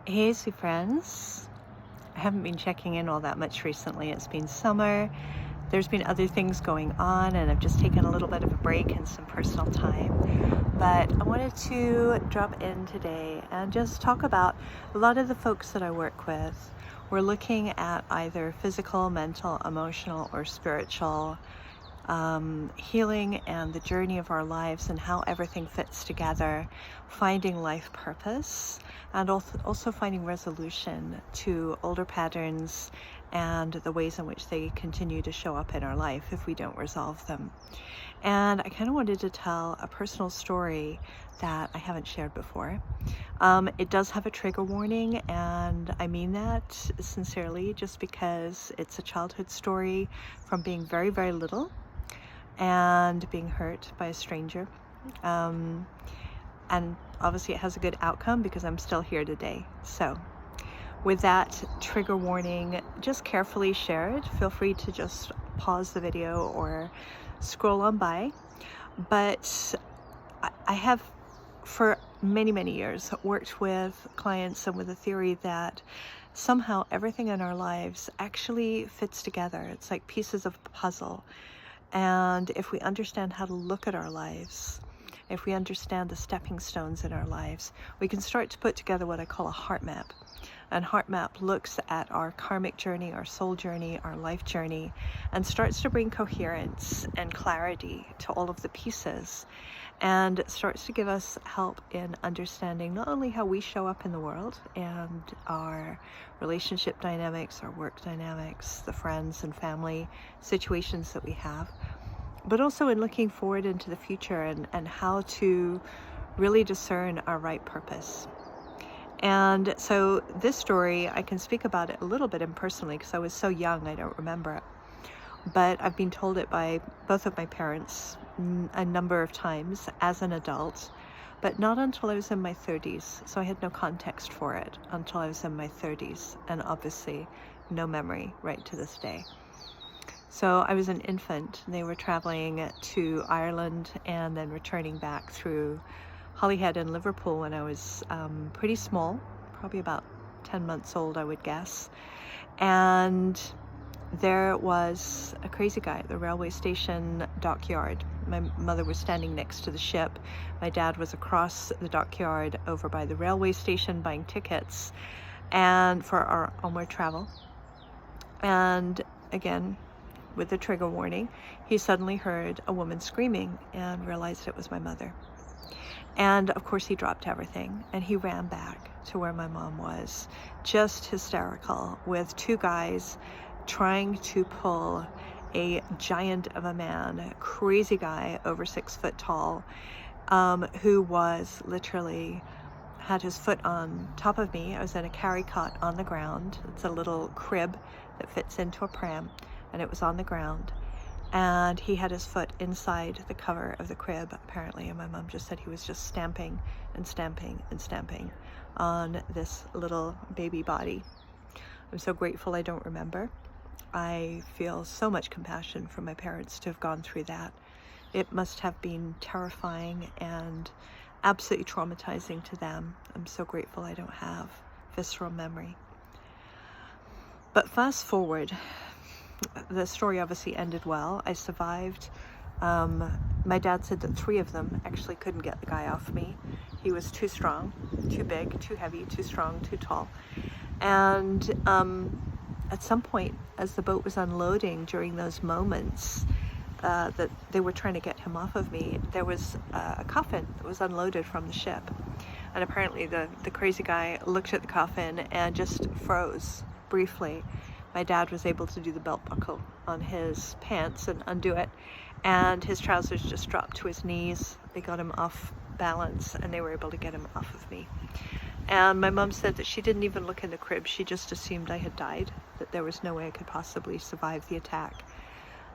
Hey, sweet friends. I haven't been checking in all that much recently. It's been summer. There's been other things going on, and I've just taken a little bit of a break and some personal time. But I wanted to drop in today and just talk about a lot of the folks that I work with. We're looking at either physical, mental, emotional, or spiritual healing and the journey of our lives and how everything fits together, finding life purpose, and also finding resolution to older patterns and the ways in which they continue to show up in our life if we don't resolve them. And I kind of wanted to tell a personal story that I haven't shared before. It does have a trigger warning, and I mean that sincerely, just because it's a childhood story from being very, very little and being hurt by a stranger. And obviously it has a good outcome because I'm still here today. So with that trigger warning just carefully shared, feel free to just pause the video or scroll on by. But I have for many, many years worked with clients and with a theory that somehow everything in our lives actually fits together. It's like pieces of a puzzle. And if we understand how to look at our lives, if we understand the stepping stones in our lives, we can start to put together what I call a heart map. And heart map looks at our karmic journey, our soul journey, our life journey, and starts to bring coherence and clarity to all of the pieces, and starts to give us help in understanding not only how we show up in the world and our relationship dynamics, our work dynamics, the friends and family situations that we have, but also in looking forward into the future and how to really discern our right purpose. And so this story, I can speak about it a little bit impersonally because I was so young, I don't remember it. But I've been told it by both of my parents a number of times as an adult, but not until I was in my 30s. So I had no context for it until I was in my 30s, and obviously no memory right to this day. So I was an infant. They were traveling to Ireland and then returning back through Holyhead and Liverpool when I was pretty small, probably about 10 months old, I would guess. And there was a crazy guy at the railway station dockyard. My mother was standing next to the ship. My dad was across the dockyard over by the railway station buying tickets and for our onward travel. And again, with the trigger warning, he suddenly heard a woman screaming and realized it was my mother. And of course he dropped everything and he ran back to where my mom was, just hysterical, with two guys trying to pull a giant of a man, a crazy guy over 6 foot tall, who was literally had his foot on top of me. I was in a carry cot on the ground. It's a little crib that fits into a pram, and it was on the ground. And he had his foot inside the cover of the crib, apparently, and my mom just said he was just stamping and stamping and stamping on this little baby body. I'm so grateful I don't remember. I feel so much compassion for my parents to have gone through that. It must have been terrifying and absolutely traumatizing to them. I'm so grateful I don't have visceral memory. But fast forward, the story obviously ended well. I survived. My dad said that 3 of them actually couldn't get the guy off me. He was too strong, too big, too heavy, too strong, too tall. And at some point, as the boat was unloading during those moments that they were trying to get him off of me, there was a coffin that was unloaded from the ship. And apparently the crazy guy looked at the coffin and just froze briefly. My dad was able to do the belt buckle on his pants and undo it, and his trousers just dropped to his knees. They got him off balance and they were able to get him off of me. And my mom said that she didn't even look in the crib. She just assumed I had died, that there was no way I could possibly survive the attack.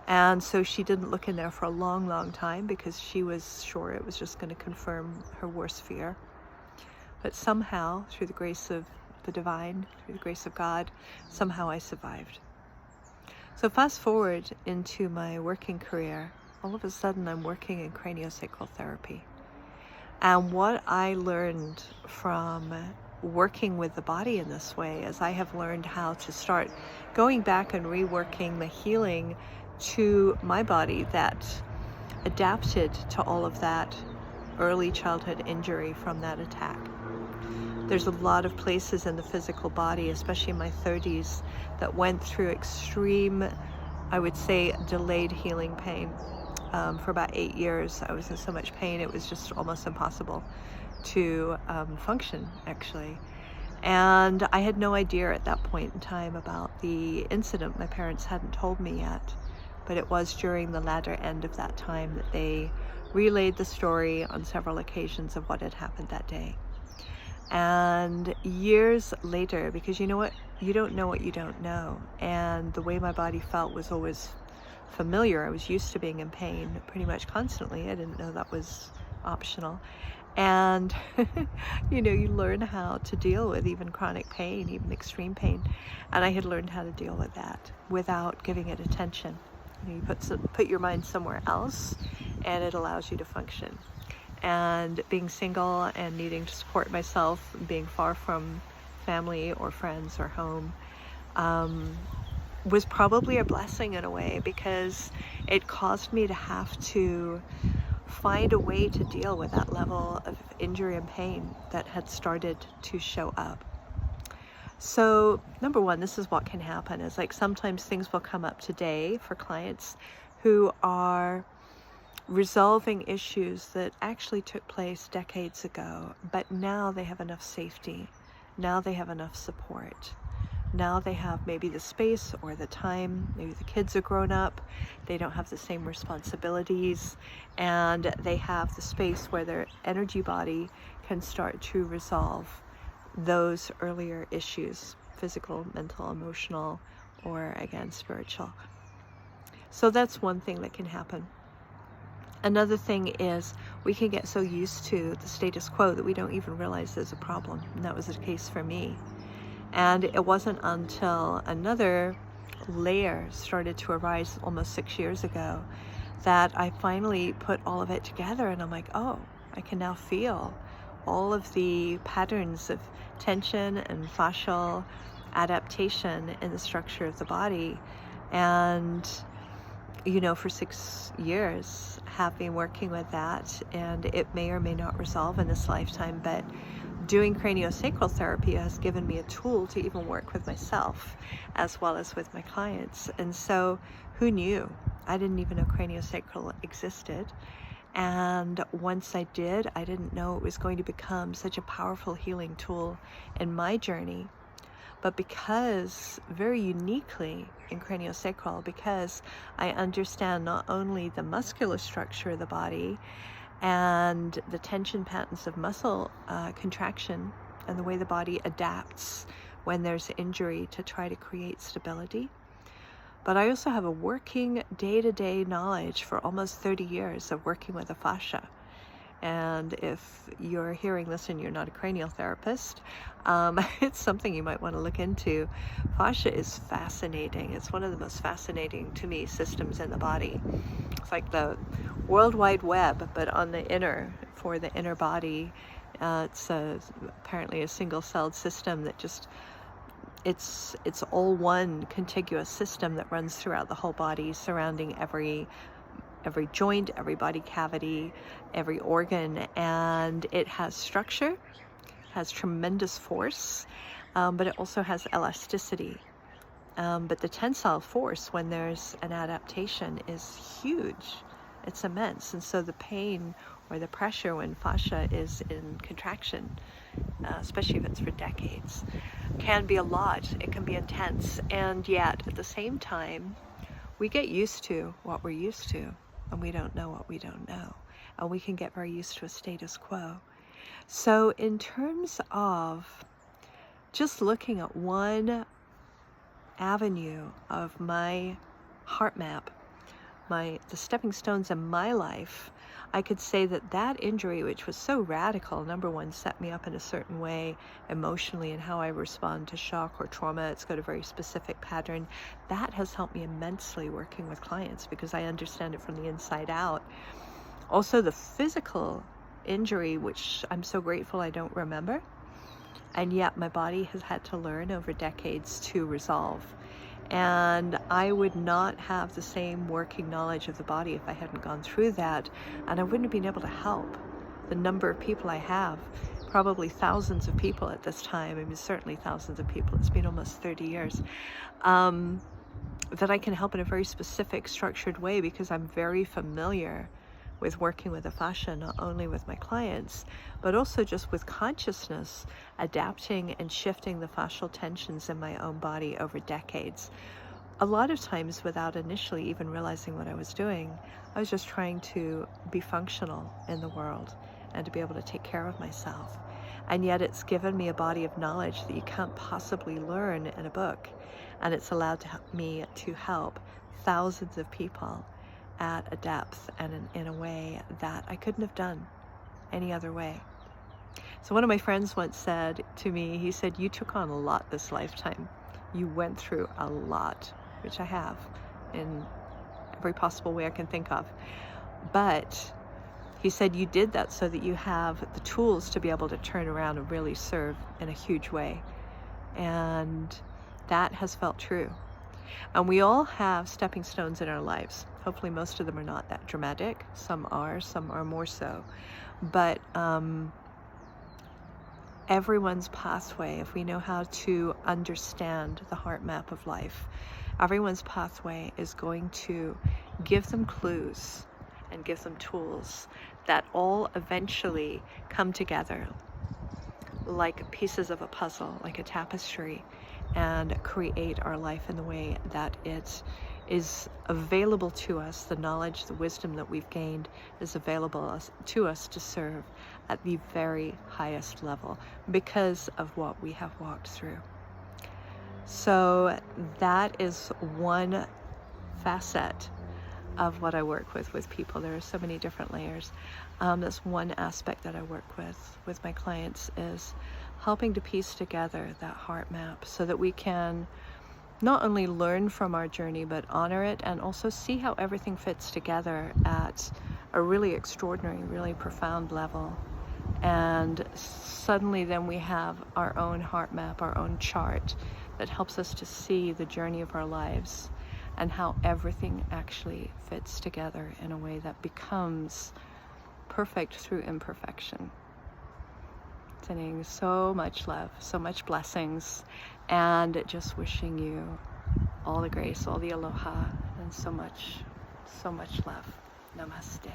And so she didn't look in there for a long, long time because she was sure it was just going to confirm her worst fear. But somehow, through the grace of the divine, through the grace of God, somehow I survived. So fast forward into my working career, all of a sudden I'm working in craniosacral therapy. And what I learned from working with the body in this way, as I have learned how to start going back and reworking the healing to my body that adapted to all of that early childhood injury from that attack. There's a lot of places in the physical body, especially in my 30s, that went through extreme, I would say, delayed healing pain. For about 8 years, I was in so much pain, it was just almost impossible to function, actually. And I had no idea at that point in time about the incident. My parents hadn't told me yet, but it was during the latter end of that time that they relayed the story on several occasions of what had happened that day. And years later, because you know what? You don't know what you don't know. And the way my body felt was always familiar. I was used to being in pain pretty much constantly. I didn't know that was optional. And you know, you learn how to deal with even chronic pain, even extreme pain. And I had learned how to deal with that without giving it attention. You know, you put your mind somewhere else, and it allows you to function. And being single and needing to support myself, being far from family or friends or home, was probably a blessing in a way, because it caused me to have to find a way to deal with that level of injury and pain that had started to show up. So number one, this is what can happen, is like sometimes things will come up today for clients who are resolving issues that actually took place decades ago, but now they have enough safety, now they have enough support, now they have maybe the space or the time, maybe the kids are grown up, they don't have the same responsibilities, and they have the space where their energy body can start to resolve those earlier issues, physical, mental, emotional, or again, spiritual. So that's one thing that can happen. Another thing is we can get so used to the status quo that we don't even realize there's a problem. And that was the case for me. And it wasn't until another layer started to arise almost 6 years ago that I finally put all of it together, and I'm like, oh, I can now feel all of the patterns of tension and fascial adaptation in the structure of the body. And you know, for 6 years have been working with that, and it may or may not resolve in this lifetime, but doing craniosacral therapy has given me a tool to even work with myself as well as with my clients. And so who knew? I didn't even know craniosacral existed. And once I did, I didn't know it was going to become such a powerful healing tool in my journey. But because, very uniquely in craniosacral, because I understand not only the muscular structure of the body and the tension patterns of muscle contraction and the way the body adapts when there's injury to try to create stability, but I also have a working day-to-day knowledge for almost 30 years of working with the fascia. And if you're hearing this and you're not a cranial therapist, it's something you might want to look into. Fascia is fascinating. It's one of the most fascinating, to me, systems in the body. It's like the World Wide Web, but on the inner, for the inner body. It's apparently a single-celled system that just, it's all one contiguous system that runs throughout the whole body, surrounding every joint, every body cavity, every organ, and it has structure, has tremendous force, but it also has elasticity. But the tensile force when there's an adaptation is huge. It's immense. And so the pain or the pressure when fascia is in contraction, especially if it's for decades, can be a lot. It can be intense. And yet at the same time, we get used to what we're used to, and we don't know what we don't know. And we can get very used to a status quo. So in terms of just looking at one avenue of my heart map, the stepping stones in my life, I could say that injury, which was so radical, number one, set me up in a certain way emotionally in how I respond to shock or trauma. It's got a very specific pattern. That has helped me immensely working with clients because I understand it from the inside out. Also, the physical injury, which I'm so grateful I don't remember, And yet my body has had to learn over decades to resolve. And I would not have the same working knowledge of the body if I hadn't gone through that, and I wouldn't have been able to help the number of people I have, probably thousands of people at this time. I mean, certainly thousands of people. It's been almost 30 years. That I can help in a very specific, structured way, because I'm very familiar with working with the fascia, not only with my clients, but also just with consciousness, adapting and shifting the fascial tensions in my own body over decades. A lot of times without initially even realizing what I was doing. I was just trying to be functional in the world and to be able to take care of myself. And yet it's given me a body of knowledge that you can't possibly learn in a book. And it's allowed me to help thousands of people at a depth and in a way that I couldn't have done any other way. So one of my friends once said to me, he said, "You took on a lot this lifetime. You went through a lot," which I have in every possible way I can think of. But he said, "You did that so that you have the tools to be able to turn around and really serve in a huge way." And that has felt true. And we all have stepping stones in our lives. Hopefully most of them are not that dramatic. Some are more so. But everyone's pathway, if we know how to understand the heart map of life, everyone's pathway is going to give them clues and give them tools that all eventually come together like pieces of a puzzle, like a tapestry, and create our life in the way that it is available to us. The knowledge, the wisdom that we've gained is available to us to serve at the very highest level because of what we have walked through. So that is one facet of what I work with people. There are so many different layers. That's one aspect that I work with my clients, is helping to piece together that heart map so that we can not only learn from our journey, but honor it and also see how everything fits together at a really extraordinary, really profound level. And suddenly then we have our own heart map, our own chart that helps us to see the journey of our lives and how everything actually fits together in a way that becomes perfect through imperfection. Sending so much love, so much blessings, and just wishing you all the grace, all the aloha, and so much love. Namaste.